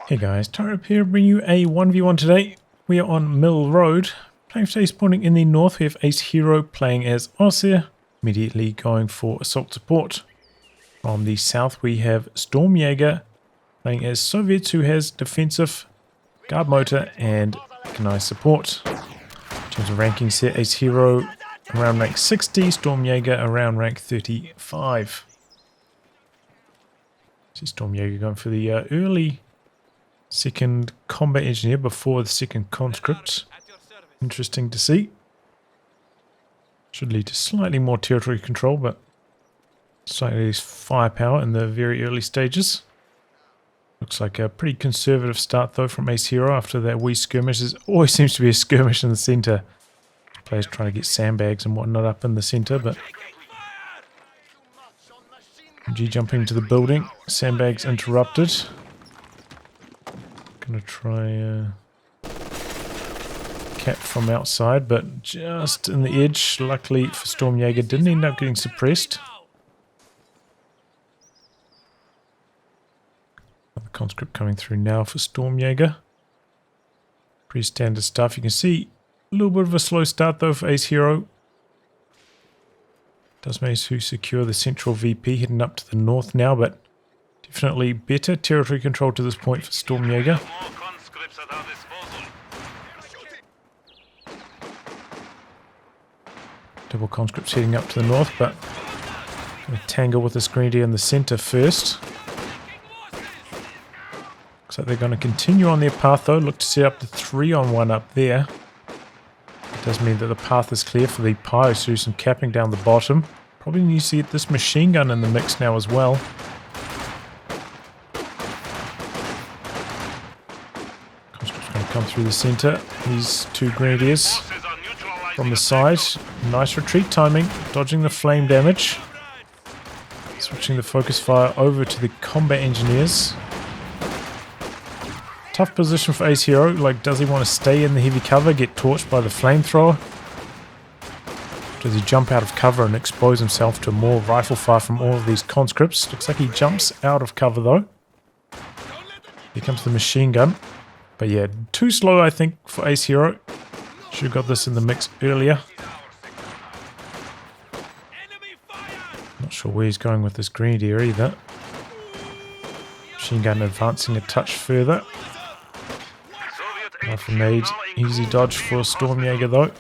Hey guys, Tyrip here, bringing you a 1v1 today. We are on Mill Road. Playing today's spawning in the north, we have AceHiro playing as Ostheer, immediately going for assault support. From the south we have Stormjager playing as Soviets, who has defensive, guard motor and mechanized support. In terms of rankings here, AceHiro around rank 60, Stormjager around rank 35. See Stormjager going for the early second combat engineer before the second conscript. Interesting to see. Should lead to slightly more territory control, but slightly less firepower in the very early stages. Looks like a pretty conservative start though from AceHiro after that wee skirmish. There always seems to be a skirmish in the centre. Players trying to get sandbags and whatnot up in the centre, but G jumping into the building. Sandbags interrupted. Gonna try cap from outside, but just in the edge. Luckily for Stormjager, didn't end up getting suppressed. The conscript coming through now for Stormjager. Pretty standard stuff. You can see a little bit of a slow start though for AceHiro. Does manage to secure the central VP, heading up to the north now, but definitely better territory control to this point for Stormjager. Double conscripts heading up to the north, but going to tangle with this grenadier in the centre first. Looks like they're going to continue on their path though. Look to set up the 3-on-1 up there. It does mean that the path is clear for the Pyos to do some capping down the bottom. Probably need to get this machine gun in the mix now as well. Conscript's going to come through the centre. These two grenadiers from the side. Nice retreat timing, dodging the flame damage. Switching the focus fire over to the combat engineers. Tough position for AceHiro. Like, does he want to stay in the heavy cover, get torched by the flamethrower? Does he jump out of cover and expose himself to more rifle fire from all of these conscripts? Looks like he jumps out of cover though. Here comes the machine gun. But yeah, too slow I think for AceHiro. Should have got this in the mix earlier. Not sure where he's going with this grenadier either. Machine gun advancing a touch further. Rifle made. Easy dodge for Stormjager though.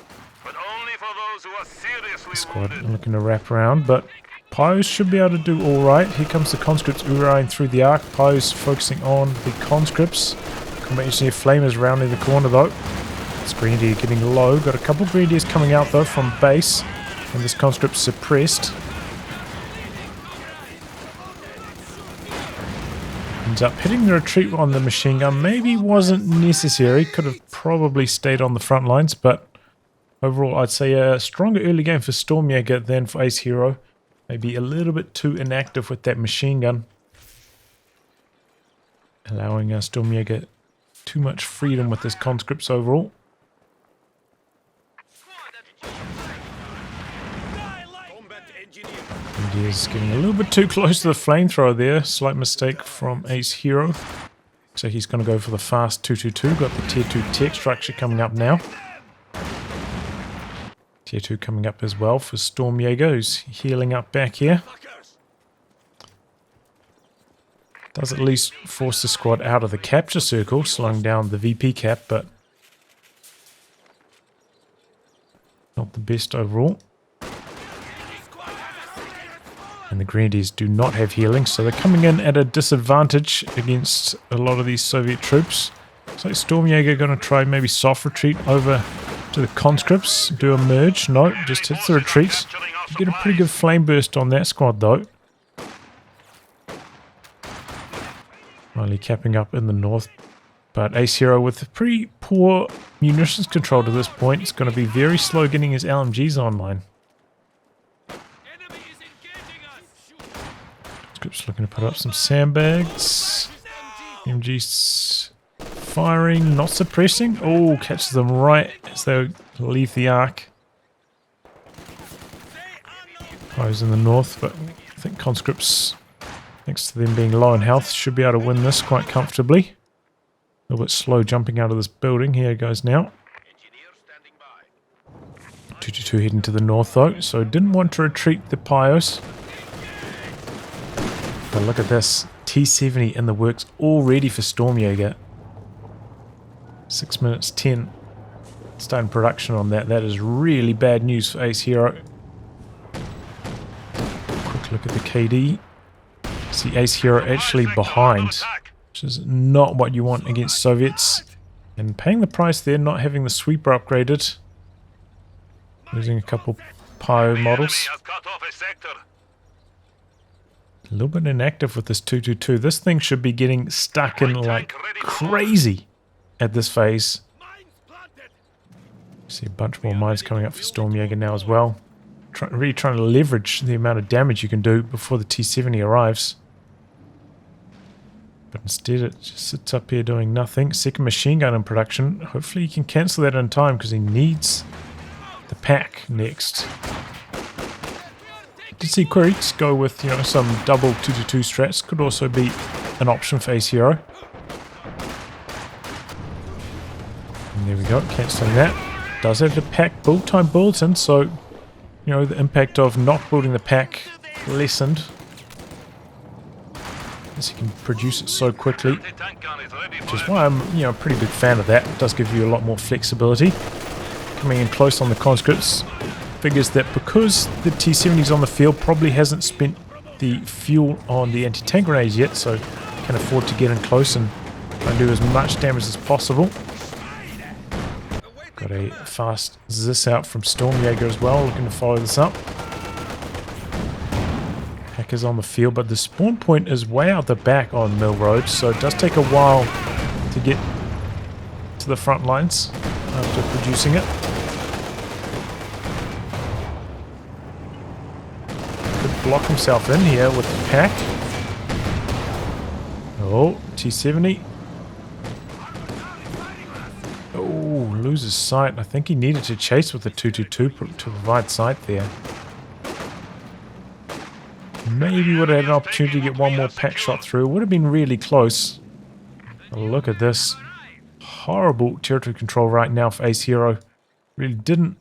Squad looking to wrap around, but Pyos should be able to do alright. Here comes the conscripts urine through the arc. Pyos focusing on the conscripts. Combat engineer flamers rounding the corner though. This grenadier getting low. Got a couple grenadiers coming out though from base, and this conscript suppressed. Ends up hitting the retreat on the machine gun. Maybe wasn't necessary. Could have probably stayed on the front lines, but overall I'd say a stronger early game for Stormjager than for AceHiro. Maybe a little bit too inactive with that machine gun, allowing Stormjager too much freedom with his conscripts overall. And he's getting a little bit too close to the flamethrower there. Slight mistake from AceHiro. So he's going to go for the fast 222. Got the tier 2 tech structure coming up now. Tier 2 coming up as well for Stormjager, who's healing up back here. Does at least force the squad out of the capture circle, slowing down the VP cap, but not the best overall. And the Grenadiers do not have healing, so they're coming in at a disadvantage against a lot of these Soviet troops. Looks like Stormjager going to try maybe soft retreat over to the conscripts, do a merge. No, just hits the retreat. You get a pretty good flame burst on that squad though. Finally capping up in the north, but AceHiro with pretty poor munitions control to this point. It's going to be very slow getting his LMGs online. Conscripts looking to put up some sandbags. MGs firing, not suppressing. Oh, catches them right as they leave the arc. I was in the north, but I think conscripts, thanks to them being low in health, should be able to win this quite comfortably. little bit slow jumping out of this building. Here it goes now. 222 heading to the north though, so didn't want to retreat the Pios. But look at this. T70 in the works already for Stormjager. 6 minutes 10. Starting production on that. That is really bad news for AceHiro. Quick look at the KD. See AceHiro actually behind, which is not what you want against Soviets. And paying the price there, not having the sweeper upgraded. Losing a couple Pio models. A little bit inactive with this 222. This thing should be getting stuck in like crazy at this phase. See a bunch more mines coming up for Stormjager now as well. Really trying to leverage the amount of damage you can do before the T70 arrives. But instead it just sits up here doing nothing. Second machine gun in production. Hopefully he can cancel that in time because he needs the pack next. Did see Quirks go with, you know, some double 222 strats. Could also be an option for AceHiro. And there we go, cancelling that. Does have the pack build time bulletin, so you know the impact of not building the pack lessened. As you can produce it so quickly, which is why I'm, you know, a pretty big fan of that. It does give you a lot more flexibility. Coming in close on the conscripts. Figures that because the T-70 is on the field, probably hasn't spent the fuel on the anti-tank grenades yet, so can afford to get in close and try and do as much damage as possible. Got a fast Zis out from Stormjager as well, looking to follow this up. Hackers on the field, but the spawn point is way out the back on Mill Road, so it does take a while to get to the front lines after producing it. Block himself in here with the pack. Oh, T70. Oh, loses sight. I think he needed to chase with the 222 to provide sight there. Maybe would have had an opportunity to get one more pack shot through. Would have been really close. But look at this. Horrible territory control right now for AceHiro. Really didn't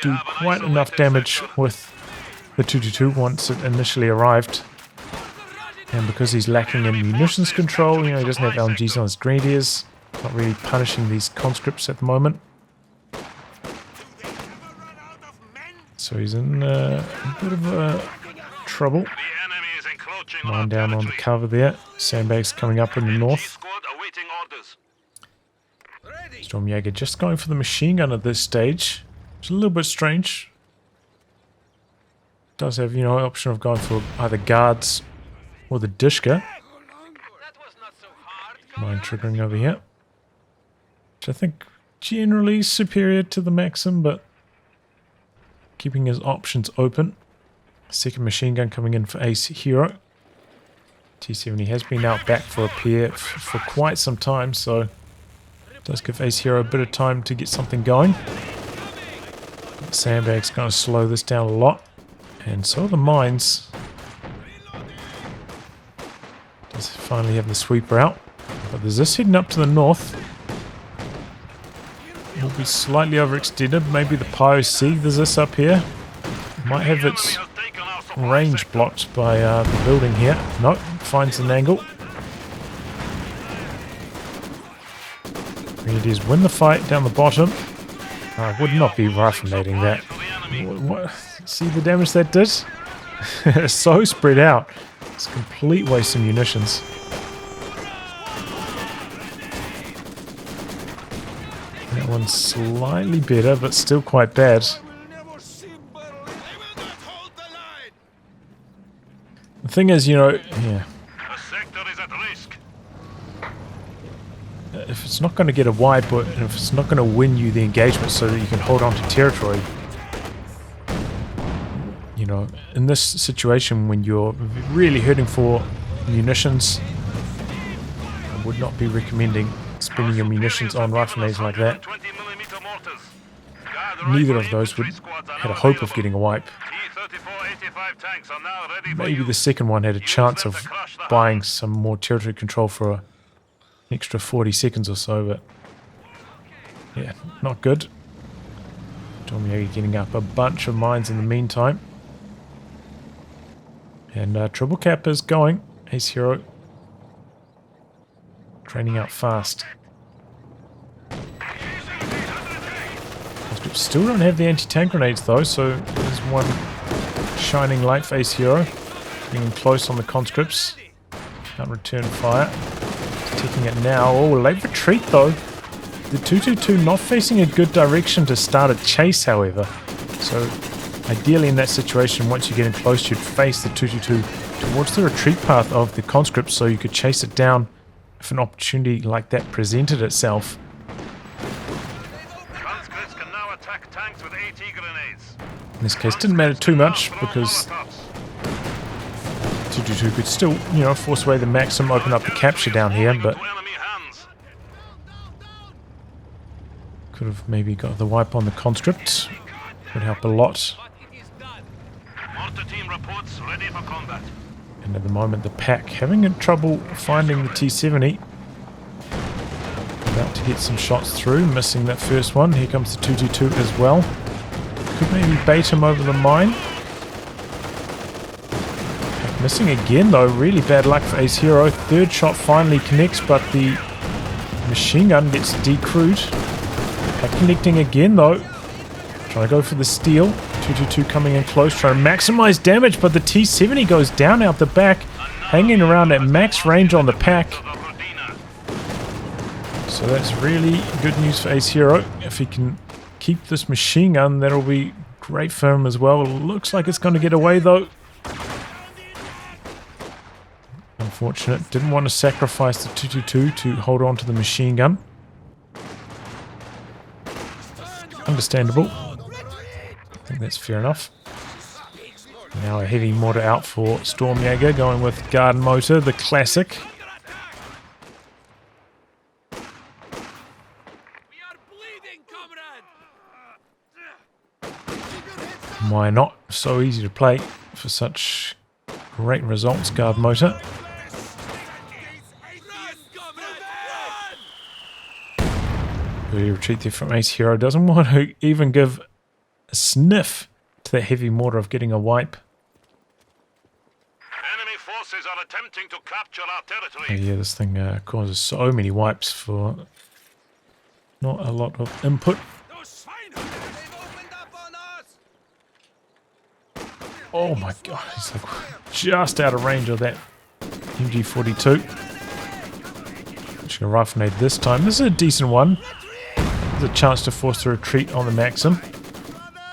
do quite enough damage with the 222 once it initially arrived. And because he's lacking in munitions control, you know, he doesn't have LMGs on his grenadiers. Not really punishing these conscripts at the moment. So he's in a bit of trouble. Mine down on the cover there. Sandbags coming up in the north. Stormjager just going for the machine gun at this stage. It's a little bit strange. Does have, you know, option of going for either guards or the Dishka. Mine triggering over here. Which I think generally superior to the Maxim, but keeping his options open. Second machine gun coming in for AceHiro. T70 has been out back for a pair for quite some time, so it does give AceHiro a bit of time to get something going. Sandbag's going to slow this down a lot. And so are the mines. Does finally have the sweeper out. But there's this heading up to the north. Will be slightly overextended. Maybe the Pio see there's this up here. Might have its range blocked by the building here. Nope, finds an angle. Grenadiers win the fight down the bottom. I would not be rifle-nating that. What? See the damage that did? It's so spread out. It's a complete waste of munitions. That one's slightly better, but still quite bad. The thing is, you know, yeah. If it's not going to get a wipe, or if it's not going to win you the engagement so that you can hold on to territory, you know, in this situation when you're really hurting for munitions, I would not be recommending spending your munitions on rifle nades like that. Neither of those had a hope of getting a wipe. Maybe the second one had a chance of buying some more territory control for extra 40 seconds or so, but yeah, not good. Stormjager getting up a bunch of mines in the meantime. And triple cap is going. AceHiro training out fast. Still don't have the anti-tank grenades though, so there's one shining light for AceHiro. Getting close on the conscripts. Can't return fire. Just taking it now. Oh, late retreat though. The 222 not facing a good direction to start a chase, however. So ideally in that situation, once you're getting close, you'd face the 222 towards the retreat path of the conscripts so you could chase it down if an opportunity like that presented itself. Conscripts can now attack tanks with AT grenades. In this case, didn't matter too much because 222 could still, you know, force away the Maxim, open up the capture down here, but could have maybe got the wipe on the conscript. Would help a lot. Mortar team reports ready for combat. And at the moment, the pack having trouble finding the T-70. About to get some shots through, missing that first one. Here comes the 222 as well. Could maybe bait him over the mine. Missing again though, really bad luck for AceHiro. Third shot finally connects, but the machine gun gets decrewed. Pack connecting again though. Trying to go for the steal. 222 coming in close, trying to maximize damage, but the T-70 goes down out the back, hanging around at max range on the pack. So that's really good news for AceHiro. If he can keep this machine gun, that'll be great for him as well. Looks like it's going to get away though. Unfortunate. Didn't want to sacrifice the 222 to hold on to the machine gun. Understandable. I think that's fair enough. Now a heavy mortar out for Stormjager, going with garden motor, the classic. Why not? So easy to play for such great results, guard motor. Early retreat there from AceHiro. Doesn't want to even give a sniff to that heavy mortar of getting a wipe. Enemy forces are attempting to capture our territory. Oh, yeah, this thing causes so many wipes for not a lot of input. Oh my god, he's like just out of range of that MG42. Just gonna rifle nade this time. This is a decent one. There's a chance to force a retreat on the Maxim.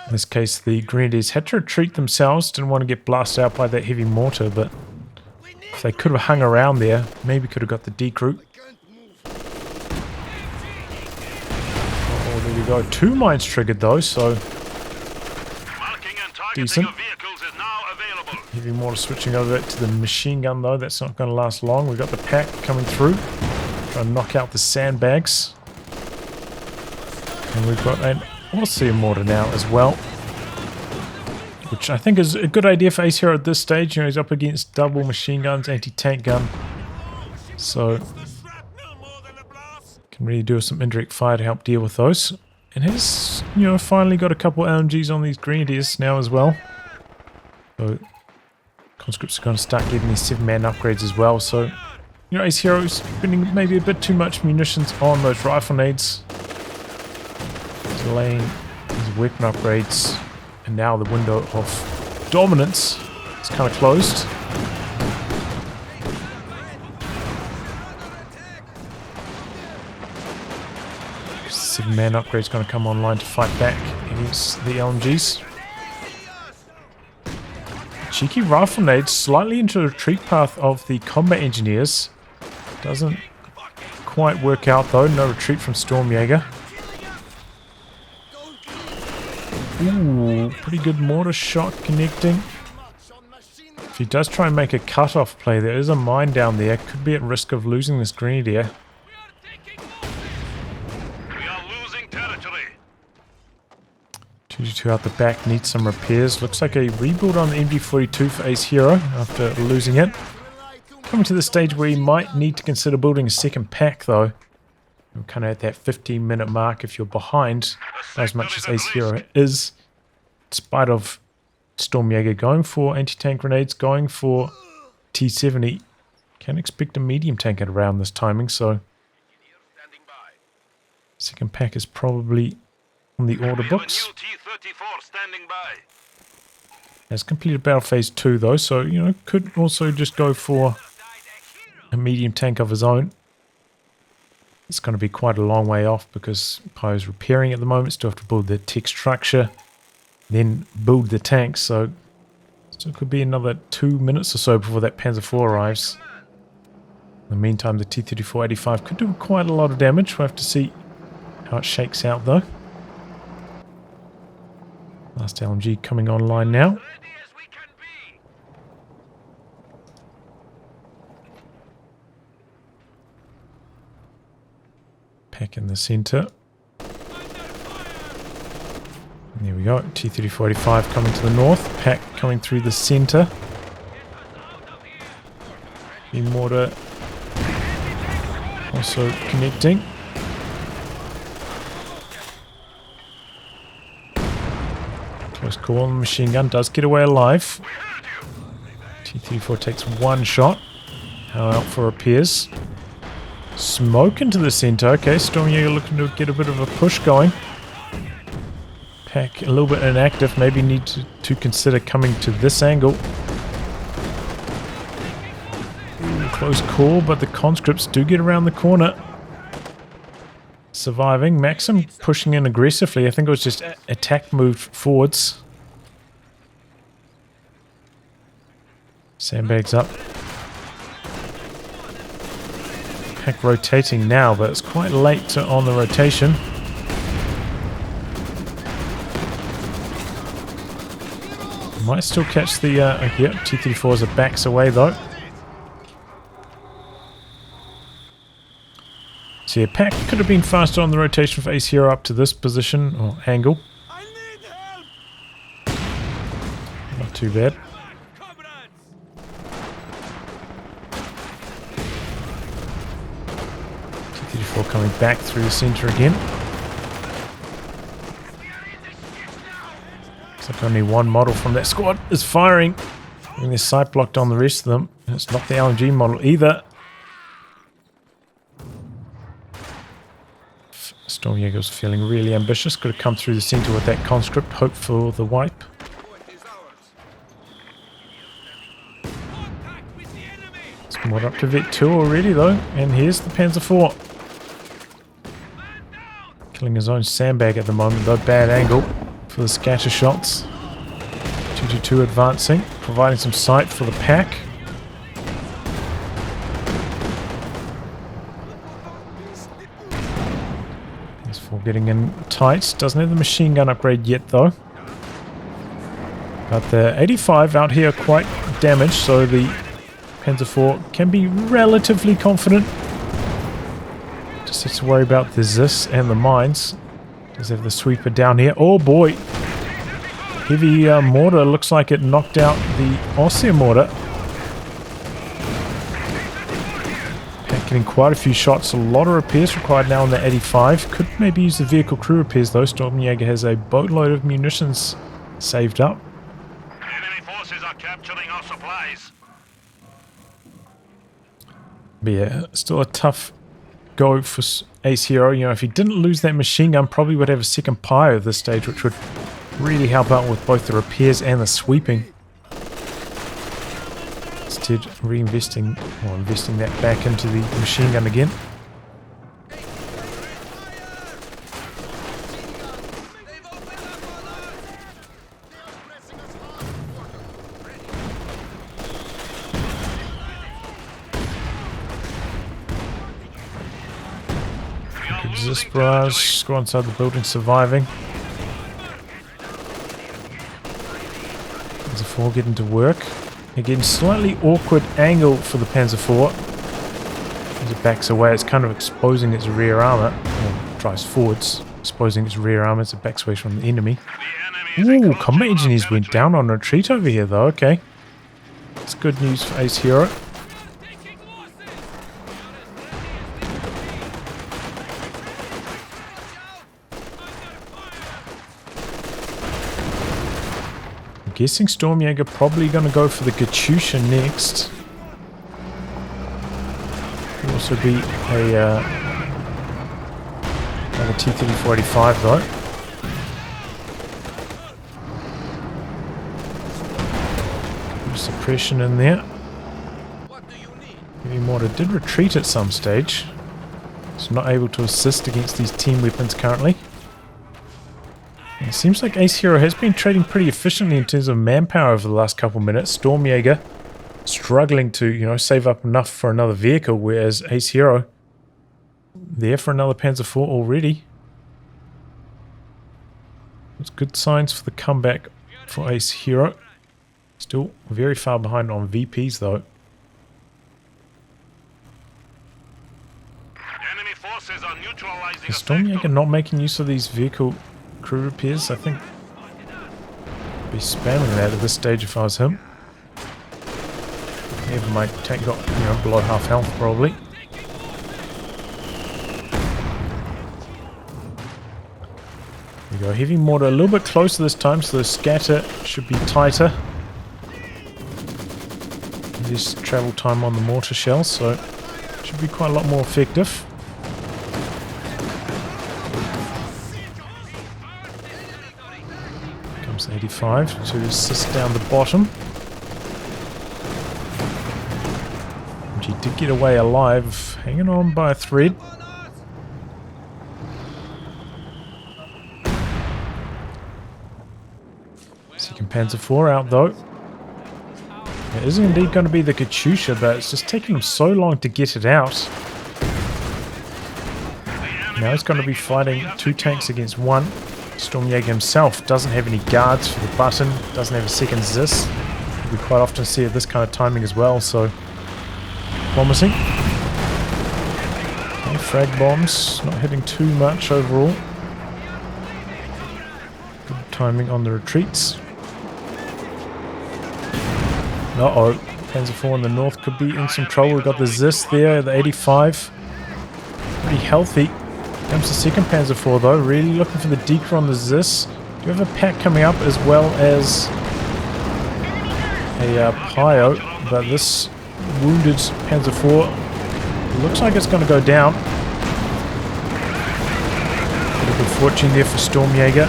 In this case, the Grenadiers had to retreat themselves. Didn't want to get blasted out by that heavy mortar, but if they could have hung around there, maybe could have got the decrew. Oh, there we go. 2 mines triggered though, so decent. Heavy mortar switching over to the machine gun though. That's not going to last long. We've got the pack coming through. Trying to knock out the sandbags. And we've got an Ostheer mortar now as well, which I think is a good idea for AceHiro at this stage. You know, he's up against double machine guns, anti-tank gun, so can really do some indirect fire to help deal with those. And has, you know, finally got a couple LMGs on these Grenadiers now as well. So conscripts are going to start getting these 7-man upgrades as well. So, you know, AceHiro's spending maybe a bit too much munitions on those rifle nades. Delaying his weapon upgrades, and now the window of dominance is kind of closed. Seven-man upgrade is going to come online to fight back against the LMGs. Cheeky rifle nade slightly into the retreat path of the combat engineers. Doesn't quite work out though. No retreat from Stormjager. Ooh, pretty good mortar shot connecting. If he does try and make a cut-off play, there is a mine down there. Could be at risk of losing this Grenadier. We are losing territory. 222 out the back, needs some repairs. Looks like a rebuild on the MG42 for AceHiro after losing it. coming to the stage where you might need to consider building a second pack, though. We're kind of at that 15-minute mark if you're behind, as much as AceHiro is. In spite of Stormjager going for anti-tank grenades, going for T-70, can expect a medium tank at around this timing, so second pack is probably on the order books. Has completed battle phase 2 though, so you know, could also just go for a medium tank of his own. It's going to be quite a long way off because Pyro's repairing at the moment, still have to build the tech structure, then build the tank, so still could be another 2 minutes or so before that Panzer IV arrives. In the meantime, the T-34-85 could do quite a lot of damage. We'll have to see how it shakes out though. Last LMG coming online now. Pack in the center. And there we go. T-34-85 coming to the north. Pack coming through the center. Mortar also connecting. Close call. The machine gun does get away alive. T-34 takes one shot. Now out for repairs. Smoke into the center. Okay, Stormjager looking to get a bit of a push going. Pack a little bit inactive. Maybe need to consider coming to this angle. Ooh, close call, but the conscripts do get around the corner. Surviving. Maxim pushing in aggressively. I think it was just attack moved forwards. Sandbags up. Pack rotating now, but it's quite late on the rotation. Might still catch the... yep, T-34s are backs away though. So yeah, Pack could have been faster on the rotation for AceHiro up to this position, or angle. Not too bad. T-34 coming back through the center again. Looks like only one model from that squad is firing. Having their sight blocked on the rest of them. And it's not the LMG model either. Stormjager was feeling really ambitious. Could have come through the center with that conscript. Hope for the wipe. Squad up to Vet 2 already though. And here's the Panzer IV. Killing his own sandbag at the moment though. Bad angle for the scatter shots. 222 advancing. Providing some sight for the pack. Getting in tight. Doesn't have the machine gun upgrade yet though. But the 85 out here quite damaged, so the Panzer IV can be relatively confident. Just has to worry about the Zis and the mines. Does have the sweeper down here. Oh boy! Heavy mortar, looks like it knocked out the Ostheer mortar. Getting quite a few shots, a lot of repairs required now on the 85. Could maybe use the vehicle crew repairs though. Stormjager has a boatload of munitions saved up. Enemy forces are capturing our supplies. But yeah, still a tough go for AceHiro. You know, if he didn't lose that machine gun, probably would have a second pyre at this stage, which would really help out with both the repairs and the sweeping. Instead, reinvesting or investing that back into the machine gun again. Resist barrage, go inside the building, surviving. There's a 4 getting to work. Again, slightly awkward angle for the Panzer IV. As it backs away, it's kind of exposing its rear armor. Or drives forwards, exposing its rear armor as it backs away from the enemy. Ooh, combat engineers went down on retreat over here though, okay. That's good news for AceHiro. guessing Stormjager probably going to go for the Katyusha next. Could also be a another T-3485 though. Suppression in there. Heavy mortar did retreat at some stage. It's not able to assist against these team weapons currently. And it seems like AceHiro has been trading pretty efficiently in terms of manpower over the last couple minutes. Stormjager struggling to, you know, save up enough for another vehicle, whereas AceHiro there for another Panzer IV already. It's good signs for the comeback for AceHiro. Still very far behind on VPs though. Enemy forces are neutralizing Is Stormjager not making use of these vehicle crew repairs? I think I'd be spamming that at this stage if I was him. Even my tank got, you know, below half health probably. There we go, heavy mortar a little bit closer this time, so the scatter should be tighter. Less travel time on the mortar shells, so it should be quite a lot more effective. Comes 85 to assist down the bottom. And he did get away alive, hanging on by a thread. Second Panzer IV out though. It is indeed going to be the Katyusha, but it's just taking him so long to get it out. Now he's going to be fighting two tanks against one. Stormjager himself doesn't have any guards for the button, doesn't have a second ZIS. We quite often see it this kind of timing as well, so promising. Okay, frag bombs, not hitting too much overall. Good timing on the retreats. Uh-oh, Panzer IV in the north could be in some trouble. We've got the ZIS there, the 85. Pretty healthy. Comes the second Panzer IV though, really looking for the deker on the ZIS. Do you have a pack coming up as well as a Pio, but this wounded Panzer IV looks like it's going to go down. Bit of good fortune there for Stormjager,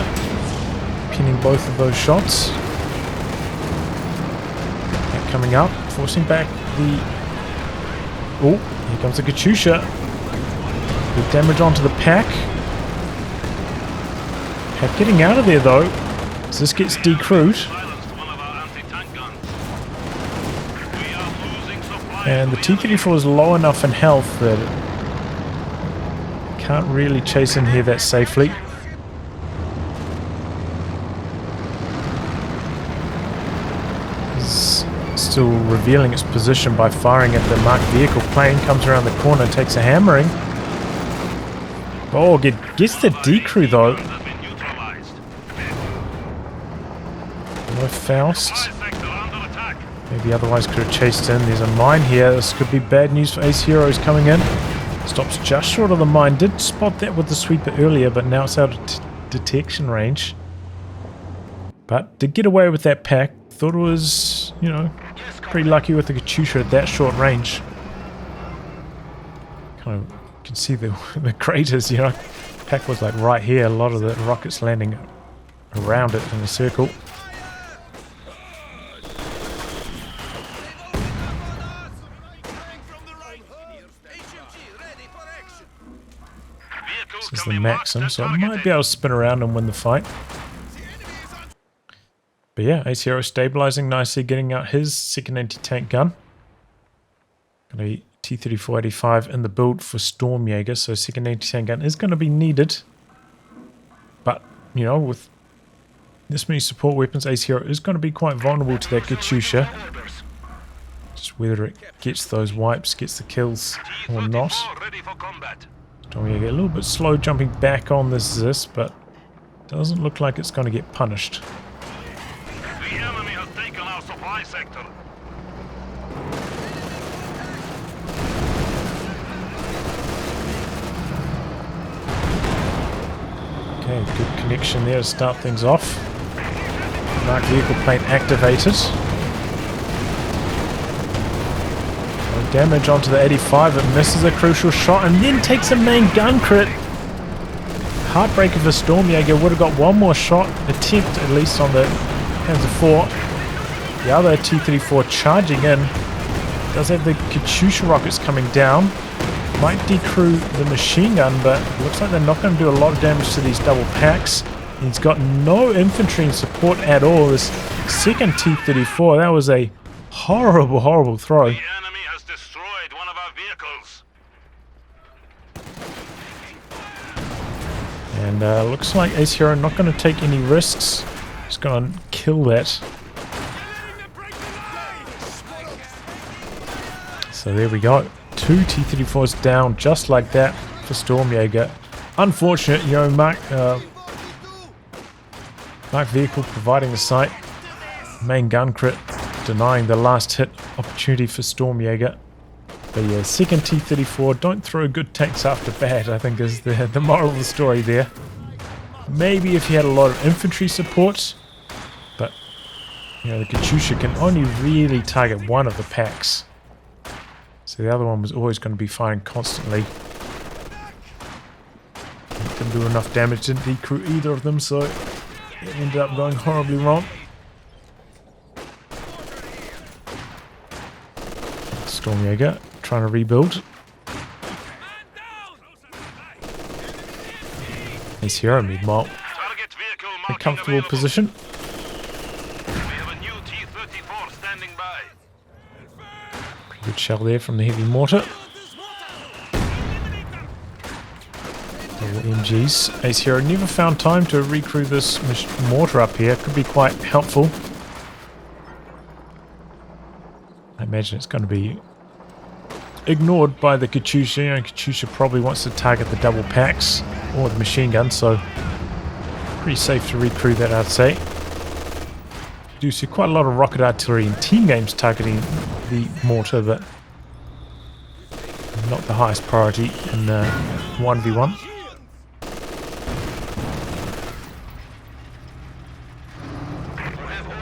pinning both of those shots. Coming up, forcing back the... Oh, here comes the Katyusha. Good damage onto the pack. Pack getting out of there though, as this gets decrewed. And the T-34 is low enough in health that it can't really chase in here that safely. Still revealing its position by firing at the marked vehicle. Plane comes around the corner and takes a hammering. Oh, gets the decrew though. No Faust. Maybe otherwise could have chased in. There's a mine here. This could be bad news for AceHiro. Is coming in. Stops just short of the mine. Did spot that with the sweeper earlier, but now it's out of detection range. But did get away with that pack. Thought it was, you know, pretty lucky with the Katyusha at that short range. Kind of, you can see the craters, you know. Pack was like right here. A lot of the rockets landing around it in a circle. This is the Maxim, so it might be able to spin around and win the fight. But yeah, AceHiro stabilizing nicely, getting out his second anti-tank gun. Going to be T-3485 in the build for Stormjager, so second anti-tank gun is going to be needed. But, you know, with this many support weapons, AceHiro is going to be quite vulnerable to that Katyusha. Just whether it gets those wipes, gets the kills or not. Stormjager a little bit slow jumping back on this ZIS, but doesn't look like it's going to get punished. The enemy has taken our supply sector. Okay, good connection there to start things off. Mark vehicle plane activated. No damage onto the 85. It misses a crucial shot and then takes a main gun crit. Heartbreaker for Stormjager. Would have got one more shot attempt at least on the Panzer IV. The other T-34 charging in. Does have the Katyusha rockets coming down. Might decrew the machine gun, but looks like they're not going to do a lot of damage to these double packs. He's got no infantry in support at all. This second T-34, that was a horrible, horrible throw. The enemy has destroyed one of our vehicles. And looks like AceHiro not going to take any risks. Just going to kill that. So there we go. 2 T-34s down just like that for Stormjager. Unfortunate, you know, Mark vehicle providing the sight. Main gun crit denying the last hit opportunity for Stormjager. But yeah, second T-34, don't throw good tanks after bad, I think is the moral of the story there. Maybe if you had a lot of infantry support, but you know, the Katyusha can only really target one of the packs. So the other one was always going to be firing constantly. Didn't do enough damage, didn't decrew either of them, so it ended up going horribly wrong. Stormjager trying to rebuild. AceHiro meanwhile Target vehicle in a marking comfortable available. position. We have a new T-34 standing by. Pretty good shell there from the heavy mortar. Double MGs. AceHiro never found time to recrew this mortar up here. Could be quite helpful. I imagine it's going to be ignored by the Katyusha. You know, Katyusha probably wants to target the double packs or the machine gun, so pretty safe to recrew that, I'd say. You do see quite a lot of rocket artillery in team games targeting the mortar, but not the highest priority in 1v1.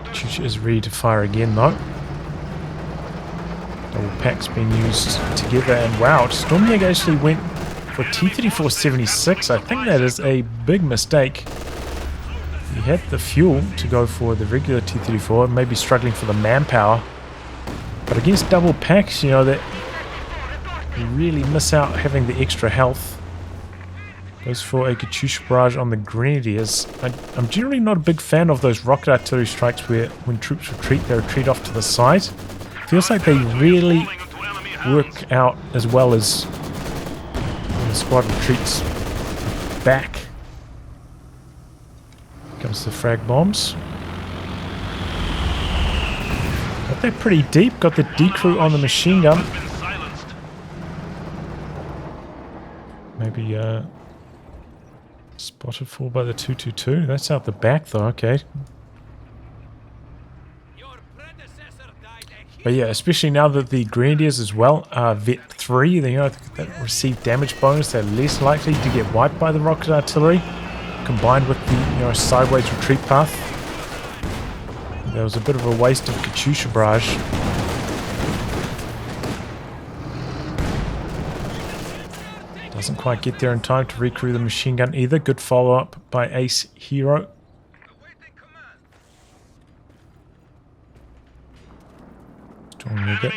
Katyusha is ready to fire again though. Double packs being used together, and wow, Stormjager actually went for T-34-76. I think that is a big mistake. He had the fuel to go for the regular T-34, maybe struggling for the manpower. But against double packs, you know, that you really miss out having the extra health. Goes for a Katyusha barrage on the Grenadiers. I'm generally not a big fan of those rocket artillery strikes where when troops retreat, they retreat off to the side. Feels like they really work out as well as when the squad retreats back. Comes the frag bombs. Got that pretty deep. Got the decrew on the machine gun. Maybe spotted for by the 222. That's out the back though. Okay. But yeah, especially now that the Grenadiers as well are Vet 3, they, you know, that receive damage bonus, they're less likely to get wiped by the rocket artillery, combined with the, you know, sideways retreat path. There was a bit of a waste of Katyusha barrage. Doesn't quite get there in time to recrew the machine gun either. Good follow-up by AceHiro.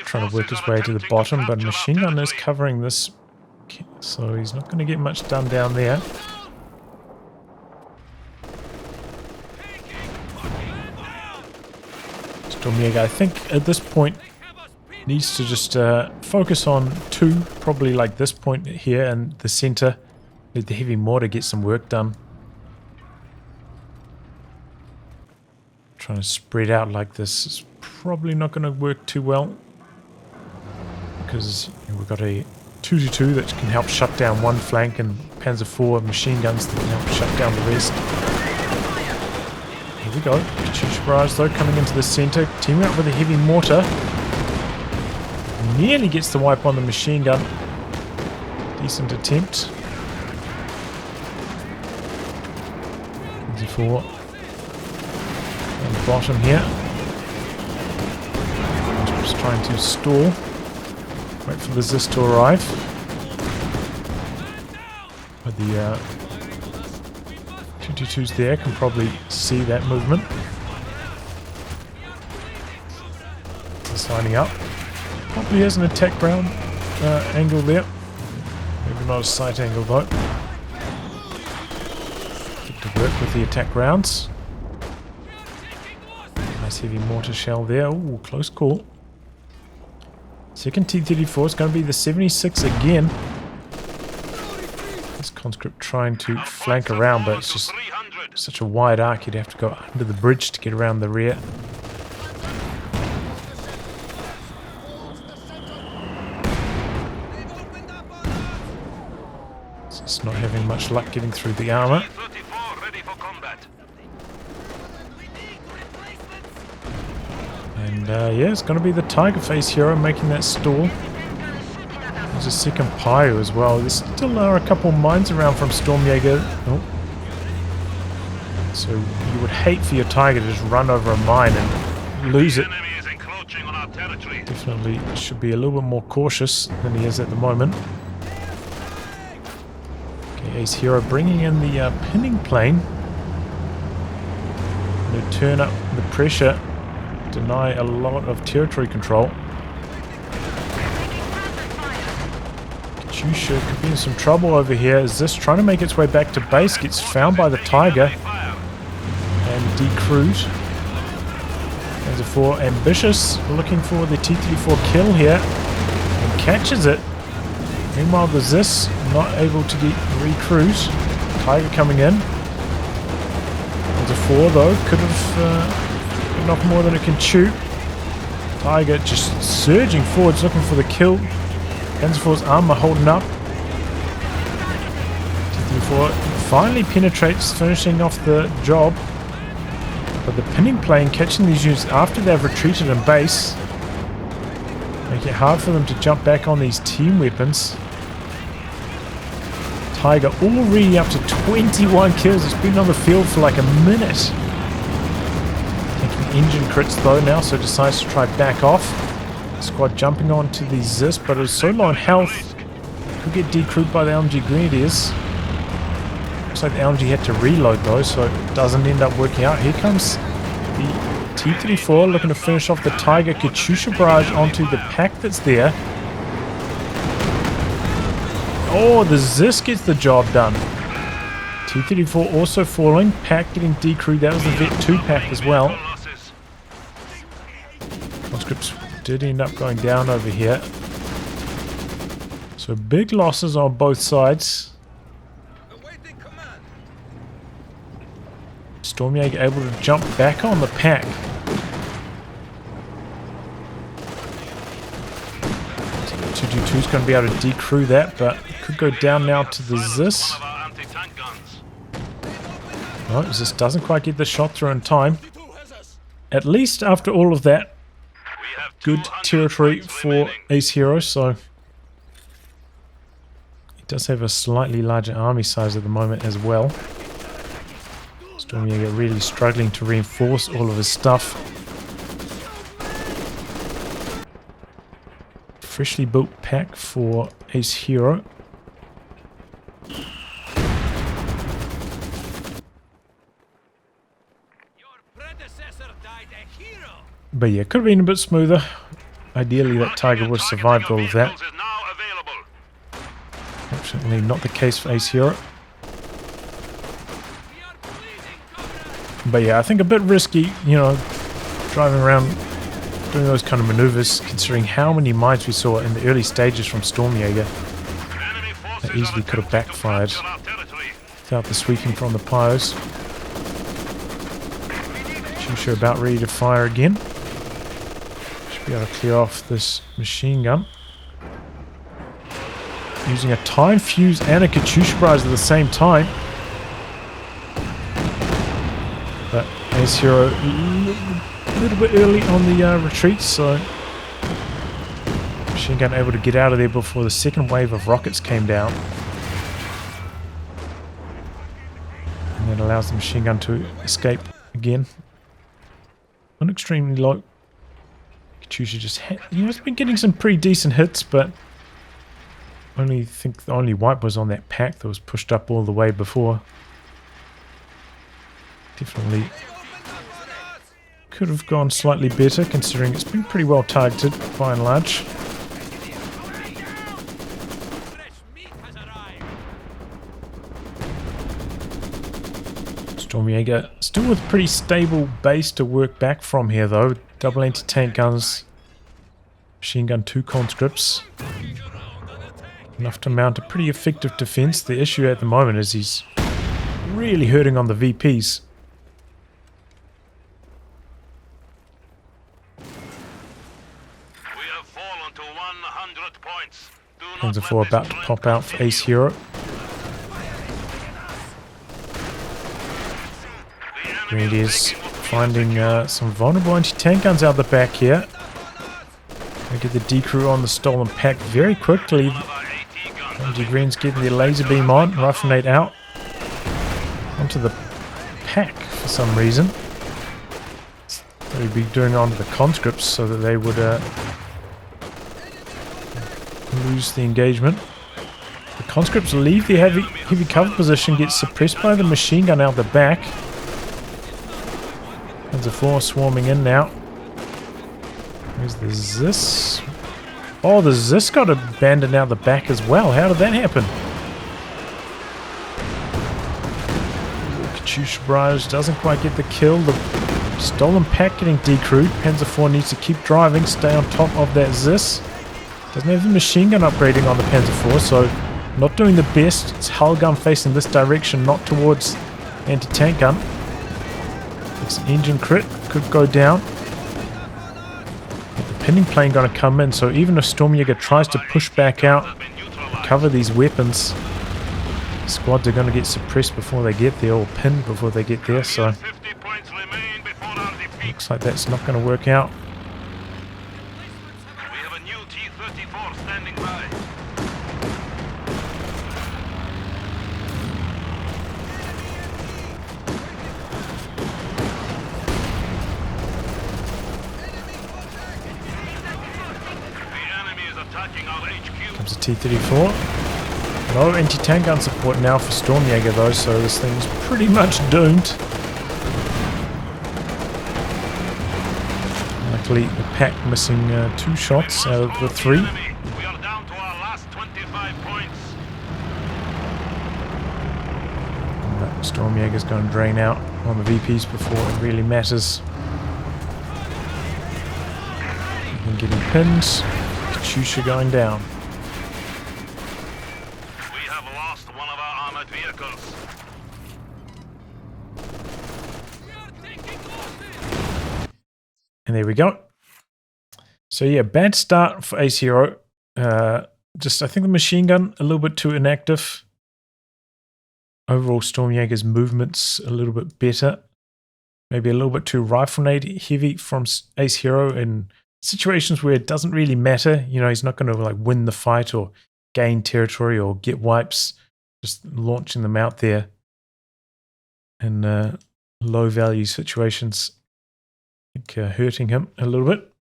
Trying to work his way to the bottom, but machine gun is covering this, so he's not going to get much done down there. Stormjager, I think at this point needs to just focus on two, probably like this point here and the center. Let the heavy mortar get some work done. Trying to spread out like this is probably not going to work too well, because we've got a 222 that can help shut down one flank and Panzer IV machine guns that can help shut down the rest. Here we go. Katyusha barrage though coming into the center, teaming up with a heavy mortar. Nearly gets the wipe on the machine gun. Decent attempt. Panzer IV. On the bottom here. Just trying to stall. Wait for the Zis to arrive. But the 222s there can probably see that movement. Just lining up. Probably has an attack ground angle there. Maybe not a sight angle though. Get to work with the attack rounds. Nice heavy mortar shell there. Ooh, close call. Second T-34 is going to be the 76 again. This conscript trying to flank around, but it's just such a wide arc. You'd have to go under the bridge to get around the rear. It's just not having much luck getting through the armor. And yeah, it's going to be the Tiger Face hero making that stall. There's a second Pyro as well. There still are a couple mines around from Stormjager. Oh. So you would hate for your Tiger to just run over a mine and lose it. Definitely should be a little bit more cautious than he is at the moment. Okay, AceHiro bringing in the pinning plane. Going to turn up the pressure. Deny a lot of territory control. Katyusha could be in some trouble over here. Is this trying to make its way back to base? Gets found by the Tiger and decrewed. As a 4 ambitious, looking for the T-34 kill here and catches it. Meanwhile, the Zis not able to get recruit. Tiger coming in. As a 4 though, could have off more than it can chew. Tiger just surging forwards looking for the kill. Panzer IV's armor holding up. T-34 finally penetrates, finishing off the job. But the pinning plane catching these units after they've retreated in base, make it hard for them to jump back on these team weapons. Tiger already up to 21 kills. It's been on the field for like a minute. Engine crits though now, so decides to try back off. Squad jumping onto the Zis, but it was so low on health. Could get decrewed by the LMG Grenadiers. Looks like the LMG had to reload though, so it doesn't end up working out. Here comes the T-34 looking to finish off the Tiger Katyusha barrage onto the pack that's there. Oh, the Zis gets the job done. T-34 also falling. Pack getting decrewed. That was the Vet 2 pack as well. Conscripts did end up going down over here. So big losses on both sides. Stormjager able to jump back on the pack. So the 222 is going to be able to decrew that, but it could go down now to the Zis. No, Zis doesn't quite get the shot through in time. At least after all of that, good territory for AceHiro, so he does have a slightly larger army size at the moment as well. Stormjager really struggling to reinforce all of his stuff. Freshly built pack for AceHiro. But yeah, could have been a bit smoother. Ideally, that Tiger would have survived all of that. Fortunately, not the case for AceHiro. But yeah, I think a bit risky, you know, driving around doing those kind of maneuvers, considering how many mines we saw in the early stages from Stormjager. That easily could have backfired without the sweeping from the pyros. Katyusha about ready to fire again. Should be able to clear off this machine gun. Using a time fuse and a Katyusha barrage at the same time. But AceHiro a little bit early on the retreat, so machine gun able to get out of there before the second wave of rockets came down. And then allows the machine gun to escape again. Not extremely low. Katyusha just had, it's been getting some pretty decent hits, but I think the only wipe was on that pack that was pushed up all the way before. Definitely could have gone slightly better, considering it's been pretty well targeted by and large. Stormjager still with pretty stable base to work back from here though. Double anti-tank guns, machine gun, 2 conscripts. Enough to mount a pretty effective defense. The issue at the moment is he's really hurting on the VPs. We have fallen to 100 points. Do not Panzer let IV about this to trend pop out for continue. AceHiro. Really is finding some vulnerable anti-tank guns out the back here. We get the decrew on the stolen pack very quickly. MG Green's getting the laser beam on, Riflenate out onto the pack for some reason. They'd be doing it onto the conscripts so that they would lose the engagement. The conscripts leave the heavy cover position, get suppressed by the machine gun out the back. Panzer IV swarming in now. Where's the Zis? Oh, the Zis got abandoned out the back as well. How did that happen? Katyusha barrage doesn't quite get the kill. The stolen pack getting decrewed. Panzer IV needs to keep driving, stay on top of that Zis. Doesn't have the machine gun upgrading on the Panzer IV, so not doing the best. It's hull gun facing this direction, not towards anti-tank gun. It's an engine crit, could go down. The pinning plane going to come in, so even if Stormjager tries to push back out, cover these weapons, the squads are going to get suppressed before they get there, or pinned before they get there, so looks like that's not going to work out. We have a new T-34 standing by. Comes a T-34. No anti-tank gun support now for Stormjager though, so this thing's pretty much doomed. Luckily the pack missing 2 shots out of the 3. We are down to our last 25 points. And Stormjager's going to drain out on the VPs before it really matters. And getting pinned. Katyusha going down. We have lost one of our armored vehicles. And there we go. So yeah, bad start for AceHiro. Just I think the machine gun a little bit too inactive. Overall Stormjager's movements a little bit better. Maybe a little bit too Riflenate heavy from AceHiro in situations where it doesn't really matter. You know, he's not going to like win the fight or gain territory or get wipes. Just launching them out there in low value situations. I think hurting him a little bit.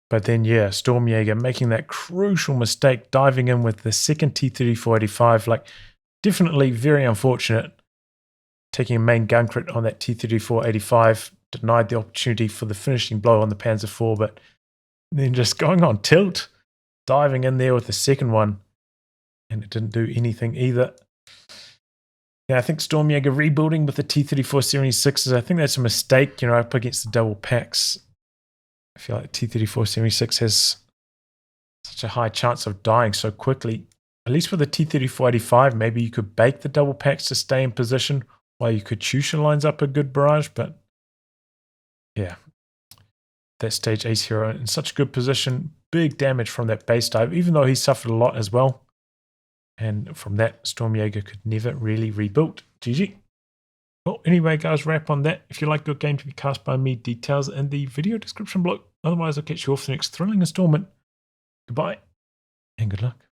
But then, yeah, Stormjager making that crucial mistake, diving in with the second T-34-85. Like, definitely very unfortunate. Taking a main gun crit on that T-34-85. Denied the opportunity for the finishing blow on the Panzer IV. But then just going on tilt. Diving in there with the second one. And it didn't do anything either. Yeah, I think Stormjager rebuilding with the T-34-76s, I think that's a mistake, you know, up against the double packs. I feel like T-34-76 has such a high chance of dying so quickly. At least with the T-34-85, maybe you could bake the double packs to stay in position while you Katyusha lines up a good barrage, but yeah. At that stage, AceHiro in such a good position, big damage from that base dive, even though he suffered a lot as well. And from that, Stormjager could never really rebuild. GG. Well, anyway, guys, wrap on that. If you'd like your game to be cast by me, details in the video description below. Otherwise, I'll catch you off the next thrilling installment. Goodbye, and good luck.